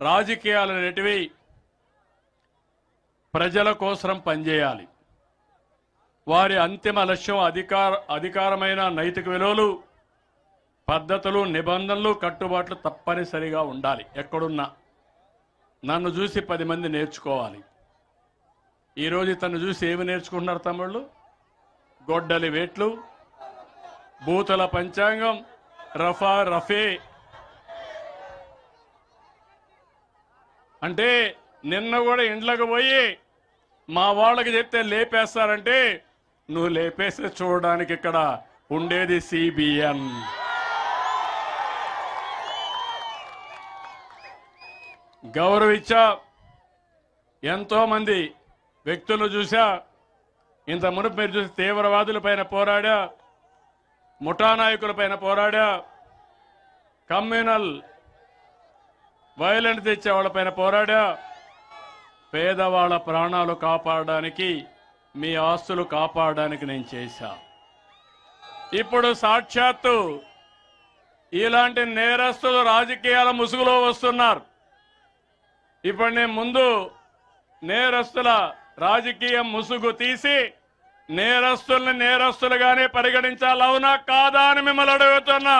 రాజకీయాలు అనేటివి ప్రజల కోసం పనిచేయాలి. వారి అంతిమ లక్ష్యం అధికారమైన నైతిక విలువలు, పద్ధతులు, నిబంధనలు, కట్టుబాట్లు తప్పనిసరిగా ఉండాలి. ఎక్కడున్నా నన్ను చూసి 10 మంది నేర్చుకోవాలి. ఈరోజు తను చూసి ఏమి నేర్చుకుంటున్నారు తమ్ముళ్ళు? గొడ్డలి వేట్లు, బూతుల పంచాంగం, రఫా రఫే. అంటే నిన్న కూడా ఇండ్లకు పోయి మా వాళ్ళకి చెప్తే లేపేస్తారంటే నువ్వు లేపేస్తే చూడడానికి ఇక్కడ ఉండేది సిబిఎన్. గౌరవించా, ఎంతో మంది వ్యక్తులు చూసా. ఇంత మునుపు మీరు చూసి తీవ్రవాదులపైన పోరాడా, ముఠా నాయకులపైన పోరాడా, కమ్యూనల్ వైలెన్స్ తెచ్చే వాళ్ళపైన పోరాడా. పేదవాళ్ళ ప్రాణాలు కాపాడడానికి, మీ ఆస్తులు కాపాడడానికి నేను చేశా. ఇప్పుడు సాక్షాత్తు ఇలాంటి నేరస్తులు రాజకీయాల ముసుగులో వస్తున్నారు. ఇప్పుడు నేను ముందు నేరస్తుల రాజకీయ ముసుగు తీసి నేరస్తుల్ని నేరస్తులుగానే పరిగణించాలి, అవునా కాదా అని మిమ్మల్ని అడుగుతున్నా.